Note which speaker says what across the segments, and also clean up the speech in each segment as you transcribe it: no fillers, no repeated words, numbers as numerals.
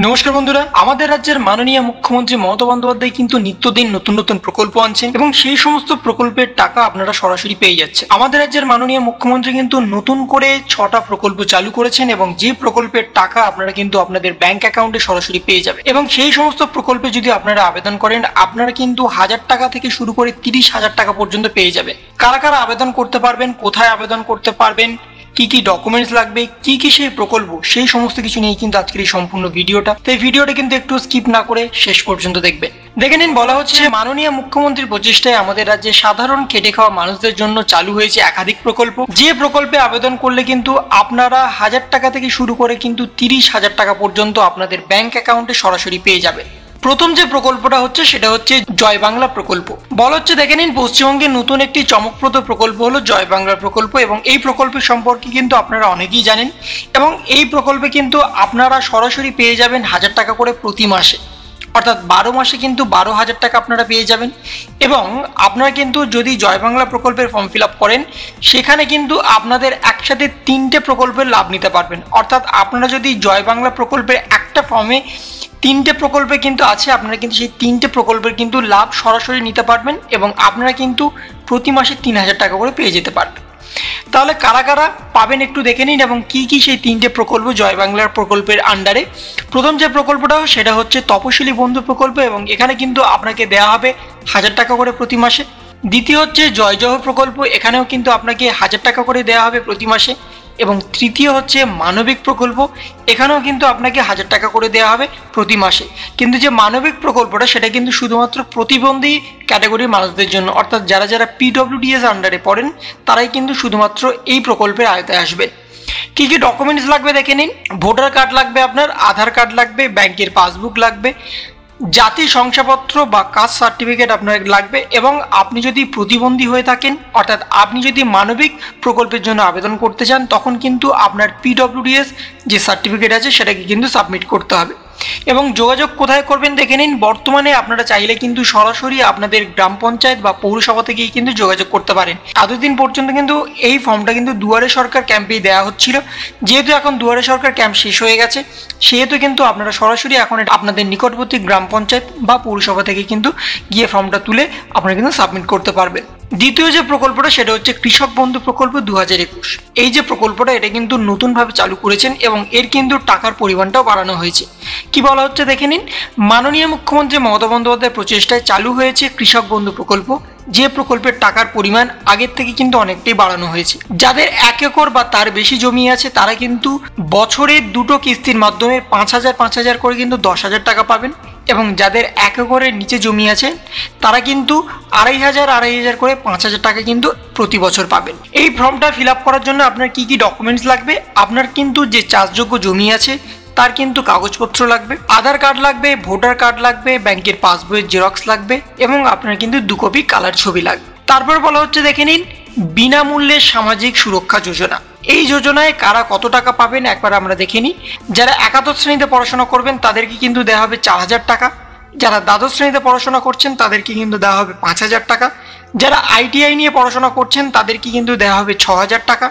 Speaker 1: নমস্কার বন্ধুরা, আমাদের রাজ্যের মাননীয় মুখ্যমন্ত্রী মমতা বন্দ্যোপাধ্যায় কিন্তু নিত্যদিন নতুন নতুন প্রকল্প আনছেন এবং সেই সমস্ত প্রকল্পের টাকা আপনারা সরাসরি পেয়ে যাচ্ছেন। আমাদের রাজ্যের মাননীয় মুখ্যমন্ত্রী কিন্তু নতুন করে 6টা প্রকল্প চালু করেছেন এবং যে প্রকল্পের টাকা আপনারা কিন্তু আপনাদের ব্যাংক অ্যাকাউন্টে সরাসরি পেয়ে যাবেন এবং সেই সমস্ত প্রকল্পে যদি আপনারা আবেদন করেন আপনারা কিন্তু 1000 টাকা থেকে শুরু করে 30,000 টাকা পর্যন্ত পেয়ে যাবেন। কারা কারা আবেদন করতে পারবেন, কোথায় আবেদন করতে পারবেন, কি কি ডকুমেন্টস লাগবে, কি কি সেই প্রকল্প, সেই সমস্ত কিছু নিয়ে কিন্তু আজকের এই সম্পূর্ণ ভিডিওটা। তো এই ভিডিওটা কিন্তু একটু স্কিপ না করে শেষ পর্যন্ত দেখবেন। দেখে নিন, বলা হচ্ছে মাননীয় মুখ্যমন্ত্রীর প্রচেষ্টায় আমাদের রাজ্যে সাধারণ খেটে খাওয়া মানুষদের জন্য চালু হয়েছে একাধিক প্রকল্প। যে প্রকল্পে আবেদন করলে কিন্তু আপনারা 1000 টাকা থেকে শুরু করে কিন্তু 30,000 টাকা পর্যন্ত আপনাদের ব্যাংক অ্যাকাউন্টে সরাসরি পেয়ে যাবে। প্রথম যে প্রকল্পটা হচ্ছে সেটা হচ্ছে জয় বাংলা প্রকল্প। বলা হচ্ছে, দেখে নিন, পশ্চিমবঙ্গের নতুন একটি চমকপ্রদ প্রকল্প হলো জয় বাংলা প্রকল্প এবং এই প্রকল্পের সম্পর্কে কিন্তু আপনারা অনেকেই জানেন এবং এই প্রকল্পে কিন্তু আপনারা সরাসরি পেয়ে যাবেন 1000 টাকা করে প্রতি মাসে, অর্থাৎ 12 মাসে কিন্তু 12,000 টাকা আপনারা পেয়ে যাবেন। এবং আপনারা কিন্তু যদি জয় বাংলা প্রকল্পের ফর্ম ফিল আপ করেন সেখানে কিন্তু আপনাদের একসাথে 3টে প্রকল্পের লাভ নিতে পারবেন। অর্থাৎ আপনারা যদি জয় বাংলা প্রকল্পের একটা ফর্মে 3টে প্রকল্পে কিন্তু আছে, আপনারা কিন্তু সেই 3টে প্রকল্পের কিন্তু লাভ সরাসরি নিতে পারবেন এবং আপনারা কিন্তু প্রতি মাসে 3,000 টাকা করে পেয়ে যেতে পারবেন। তাহলে কারা কারা পাবেন একটু দেখে নিন এবং কি কি সেই 3টে প্রকল্প জয় বাংলার প্রকল্পের আন্ডারে। প্রথম যে প্রকল্পটা সেটা হচ্ছে তপশিলি বন্ধু প্রকল্প এবং এখানে কিন্তু আপনাকে দেওয়া হবে 1000 টাকা করে প্রতি মাসে। দ্বিতীয় হচ্ছে জয় জওহর প্রকল্প, এখানেও কিন্তু আপনাকে 1000 টাকা করে দেওয়া হবে প্রতি মাসে। এবং তৃতীয় হচ্ছে মানবিক প্রকল্প, এখানেও কিন্তু আপনাকে 1000 টাকা করে দেওয়া হবে প্রতি মাসে। কিন্তু যে মানবিক প্রকল্পটা সেটা কিন্তু শুধুমাত্র প্রতিবন্ধী ক্যাটাগরির মানুষদের জন্য, অর্থাৎ যারা যারা PWDS আন্ডারে পড়েন তারাই কিন্তু শুধুমাত্র এই প্রকল্পের আওতায় আসবেন। কী কী ডকুমেন্টস লাগবে দেখে নিন। ভোটার কার্ড লাগবে, আপনার আধার কার্ড লাগবে, ব্যাংকের পাসবুক লাগবে, জাতি শংসাপত্র বা কাস্ট সার্টিফিকেট আপনার লাগবে এবং আপনি যদি প্রতিবন্ধী হয়ে থাকেন, অর্থাৎ আপনি যদি মানবিক প্রকল্পের জন্য আবেদন করতে চান তখন কিন্তু আপনার PWDS যে সার্টিফিকেট আছে সেটাকে কিন্তু সাবমিট করতে হবে। এবং যোগাযোগ কোথায় করবেন দেখে নিন। বর্তমানে আপনারা চাইলে কিন্তু সরাসরি আপনাদের গ্রাম পঞ্চায়েত বা পৌরসভা থেকেই কিন্তু যোগাযোগ করতে পারেন। এতদিন পর্যন্ত কিন্তু এই ফর্মটা কিন্তু দুয়ারে সরকার ক্যাম্পেই দেওয়া হচ্ছিল, যেহেতু এখন দুয়ারে সরকার ক্যাম্প শেষ হয়ে গেছে সেহেতু কিন্তু আপনারা সরাসরি এখন আপনাদের নিকটবর্তী গ্রাম পঞ্চায়েত বা পৌরসভা থেকে কিন্তু গিয়ে ফর্মটা তুলে আপনারা কিন্তু সাবমিট করতে পারবেন। দ্বিতীয় যে প্রকল্পটা সেটা হচ্ছে কৃষক বন্ধু প্রকল্প 2021। এই যে প্রকল্পটা এটা কিন্তু নতুনভাবে চালু করেছেন এবং এর কিন্তু টাকার পরিমাণটাও বাড়ানো হয়েছে। কি বলা হচ্ছে দেখে নিন। মাননীয় মুখ্যমন্ত্রী মমতা বন্দ্যোপাধ্যায়ের প্রচেষ্টায় চালু হয়েছে কৃষক বন্ধু প্রকল্প, যে প্রকল্পের টাকার পরিমাণ আগের থেকে কিন্তু অনেকটাই বাড়ানো হয়েছে। যাদের 1 একর বা তার বেশি জমি আছে তারা কিন্তু বছরে 2টো কিস্তির মাধ্যমে 5,000 করে কিন্তু 10,000 টাকা পাবেন এবং যাদের 1 একরের নিচে জমি আছে তারা কিন্তু 2,500 করে 5,000 টাকা কিন্তু প্রতি বছর পাবেন। এই ফর্মটা ফিল আপ করার জন্য আপনার কি কি ডকুমেন্টস লাগবে, আপনার কিন্তু যে চাষযোগ্য জমি আছে তার কিন্তু কাগজপত্র লাগবে, আধার কার্ড লাগবে, ভোটার কার্ড লাগবে, ব্যাংকের পাসবইয়ের জেরক্স লাগবে এবং আপনার কিন্তু 2 কপি কালার ছবি লাগবে। তারপর বলা হচ্ছে দেখে নিন বিনামূল্যে সামাজিক সুরক্ষা যোজনা। এই যোজনায় কারা কত টাকা পাবেন একবার আমরা দেখে নিই। যারা একাদশ শ্রেণীতে পড়াশোনা করবেন তাদেরকে কিন্তু দেওয়া হবে 4,000 টাকা, যারা দ্বাদশ শ্রেণীতে পড়াশোনা করছেন তাদেরকে কিন্তু দেওয়া হবে 5,000 টাকা, যারা ITI নিয়ে পড়াশোনা করছেন তাদেরকে কিন্তু দেওয়া হবে 6,000 টাকা।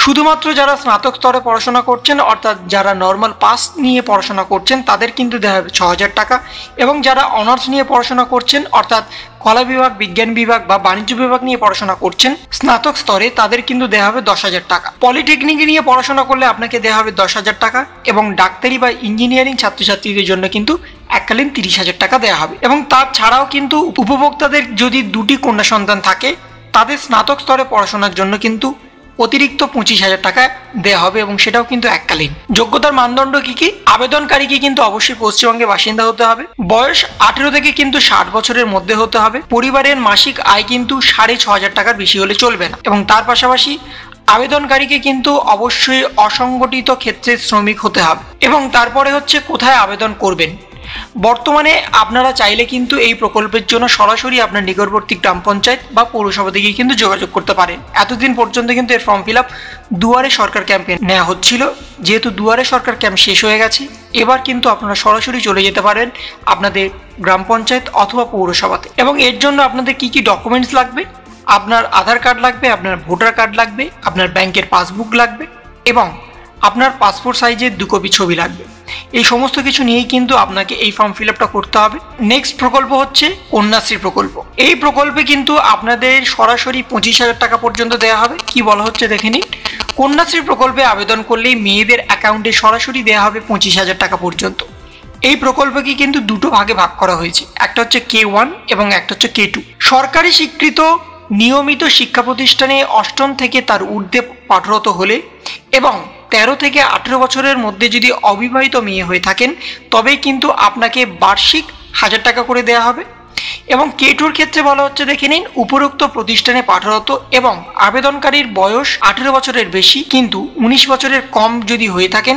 Speaker 1: শুধুমাত্র যারা স্নাতক স্তরে পড়াশোনা করছেন, অর্থাৎ যারা নর্মাল পাস নিয়ে পড়াশোনা করছেন তাদের কিন্তু দেওয়া হবে 6,000 টাকা এবং যারা অনার্স নিয়ে পড়াশোনা করছেন, অর্থাৎ কলা বিভাগ, বিজ্ঞান বিভাগ বা বাণিজ্য বিভাগ নিয়ে পড়াশোনা করছেন স্নাতক স্তরে, তাদের কিন্তু দেওয়া হবে 10,000 টাকা। পলিটেকনিক নিয়ে পড়াশোনা করলে আপনাকে দেওয়া হবে 10,000 টাকা এবং ডাক্তারি বা ইঞ্জিনিয়ারিং ছাত্রছাত্রীদের জন্য কিন্তু এককালীন 30,000 টাকা দেওয়া হবে। এবং তাছাড়াও কিন্তু উপভোক্তাদের যদি 2টি কন্যা সন্তান থাকে তাদের স্নাতক স্তরে পড়াশোনার জন্য কিন্তু অতিরিক্ত 25,000 টাকা দেওয়া হবে এবং সেটাও কিন্তু এককালীন। যোগ্যতার মানদণ্ড কি কি? আবেদনকারীকে কিন্তু অবশ্যই পশ্চিমবঙ্গের বাসিন্দা হতে হবে, বয়স 18 থেকে কিন্তু 60 বছরের মধ্যে হতে হবে, পরিবারের মাসিক আয় কিন্তু 6,500 টাকার বেশি হলে চলবে না এবং তার পাশাপাশি আবেদনকারীকে কিন্তু অবশ্যই অসংগঠিত ক্ষেত্রে শ্রমিক হতে হবে। এবং তারপরে হচ্ছে কোথায় আবেদন করবেন। বর্তমানে আপনারা চাইলে কিন্তু এই প্রকল্পের জন্য সরাসরি আপনার নিকটবর্তী গ্রাম পঞ্চায়েত বা পৌরসভা থেকে কিন্তু যোগাযোগ করতে পারেন। এতদিন পর্যন্ত কিন্তু এর ফর্ম ফিল আপ দুয়ারে সরকার ক্যাম্পে নেওয়া হচ্ছিল, যেহেতু দুয়ারে সরকার ক্যাম্প শেষ হয়ে গেছে এবার কিন্তু আপনারা সরাসরি চলে যেতে পারেন আপনাদের গ্রাম পঞ্চায়েত অথবা পৌরসভাতে। এবং এর জন্য আপনাদের কি কি ডকুমেন্টস লাগবে, আপনার আধার কার্ড লাগবে, আপনার ভোটার কার্ড লাগবে, আপনার ব্যাংকের পাসবুক লাগবে এবং আপনার পাসপোর্ট সাইজের 2 কপি ছবি লাগবে। এই সমস্ত কিছু নিয়েই কিন্তু আপনাকে এই ফর্ম ফিল আপটা করতে হবে। নেক্সট প্রকল্প হচ্ছে কন্যাশ্রী প্রকল্প। এই প্রকল্পে কিন্তু আপনাদের সরাসরি 25,000 টাকা পর্যন্ত দেওয়া হবে। কি বলা হচ্ছে দেখে নিন। কন্যাশ্রী প্রকল্পে আবেদন করলেই মেয়েদের অ্যাকাউন্টে সরাসরি দেওয়া হবে 25,000 টাকা পর্যন্ত। এই প্রকল্পকে কিন্তু দুটো ভাগে ভাগ করা হয়েছে, একটা হচ্ছে K1 এবং একটা হচ্ছে K2। সরকারি স্বীকৃত নিয়মিত শিক্ষা প্রতিষ্ঠানে অষ্টম থেকে তার ঊর্ধ্বে পাঠরত হলে এবং 13 থেকে 18 বছরের মধ্যে যদি অবিবাহিত মেয়ে হয়ে থাকেন তবেই কিন্তু আপনাকে বার্ষিক 1000 টাকা করে দেওয়া হবে। এবং K2-র ক্ষেত্রে বলা হচ্ছে দেখে নিন, উপরোক্ত প্রতিষ্ঠানে পাঠরত এবং আবেদনকারীর বয়স 18 বছরের বেশি কিন্তু 19 বছরের কম যদি হয়ে থাকেন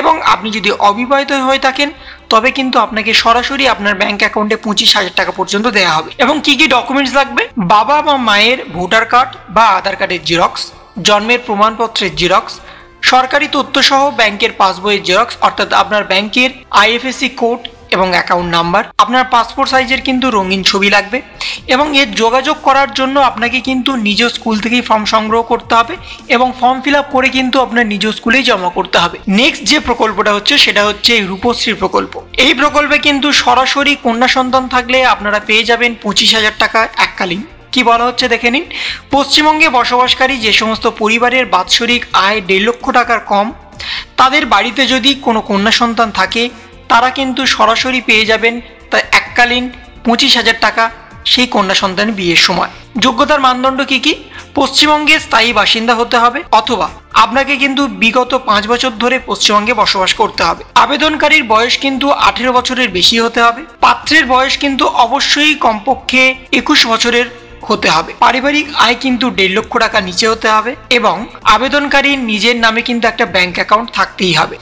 Speaker 1: এবং আপনি যদি অবিবাহিত হয়ে থাকেন তবে কিন্তু আপনাকে সরাসরি আপনার ব্যাংক অ্যাকাউন্টে 25,000 টাকা পর্যন্ত দেওয়া হবে। এবং কি কি ডকুমেন্টস লাগবে? বাবা বা মায়ের ভোটার কার্ড বা আধার কার্ডের জেরক্স, জন্মের প্রমাণপত্রের জেরক্স, সরকারি তথ্যসহ ব্যাংকের পাসবইয়ের জেরক্স অর্থাৎ আপনার ব্যাংকের IFSC কোড এবং অ্যাকাউন্ট নাম্বার, আপনার পাসপোর্ট সাইজের কিন্তু রঙিন ছবি লাগবে। এবং এর যোগাযোগ করার জন্য আপনাকে কিন্তু নিজ স্কুল থেকেই ফর্ম সংগ্রহ করতে হবে এবং ফর্ম ফিল আপ করে কিন্তু আপনার নিজ স্কুলেই জমা করতে হবে। নেক্সট যে প্রকল্পটা হচ্ছে সেটা হচ্ছে রূপশ্রী প্রকল্প। এই প্রকল্পে কিন্তু সরাসরি কন্যা সন্তান থাকলে আপনারা পেয়ে যাবেন 25,000 টাকা এককালীন। কি বলা হচ্ছে দেখে নিন। পশ্চিমবঙ্গে বসবাসকারী যে সমস্ত পরিবারের বাৎসরিক আয় 1.5 লক্ষ টাকার কম, তাদের বাড়িতে যদি কোনো কন্যা সন্তান থাকে তারা কিন্তু সরাসরি পেয়ে যাবেন তা এককালীন 25,000 টাকা সেই কন্যা সন্তানের বিয়ের সময়। যোগ্যতার মানদণ্ড কি কি? পশ্চিমবঙ্গের স্থায়ী বাসিন্দা হতে হবে অথবা আপনাকে কিন্তু বিগত 5 বছর ধরে পশ্চিমবঙ্গে বসবাস করতে হবে। আবেদনকারীর বয়স কিন্তু 18 বছরের বেশি হতে হবে। পাত্রের বয়স কিন্তু অবশ্যই কমপক্ষে 21 বছরের হতে হবে। পারিবারিক আয় কিন্তু 1.5 লক্ষ টাকা নিচে হতে হবে এবং আবেদনকারীর নিজের নামে কিন্তু একটা ব্যাংক অ্যাকাউন্ট থাকতেই হবে।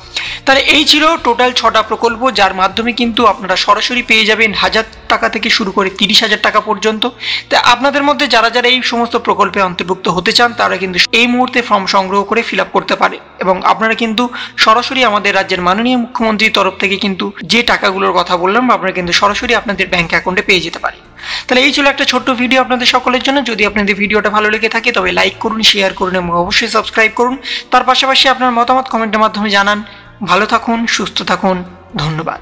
Speaker 1: তাহলে এই ছিল টোটাল 6টা প্রকল্প, যার মাধ্যমে কিন্তু আপনারা সরাসরি পেয়ে যাবেন 1000 টাকা থেকে শুরু করে 30,000 টাকা পর্যন্ত। তাই আপনাদের মধ্যে যারা যারা এই সমস্ত প্রকল্পে অন্তর্ভুক্ত হতে চান তারা কিন্তু এই মুহূর্তে ফর্ম সংগ্রহ করে ফিল আপ করতে পারে এবং আপনারা কিন্তু সরাসরি আমাদের রাজ্যের মাননীয় মুখ্যমন্ত্রীর তরফ থেকে কিন্তু যে টাকাগুলোর কথা বললাম আপনারা কিন্তু সরাসরি আপনাদের ব্যাংক অ্যাকাউন্টে পেয়ে যেতে পারেন। তাহলে এই ছিল একটা ছোট্ট ভিডিও আপনাদের সকলের জন্য। যদি আপনাদের ভিডিওটা ভালো লেগে থাকে তবে লাইক করুন, শেয়ার করুন এবং অবশ্যই সাবস্ক্রাইব করুন। তার পাশাপাশি আপনার মতামত কমেন্টের মাধ্যমে জানান। ভালো থাকুন, সুস্থ থাকুন, ধন্যবাদ।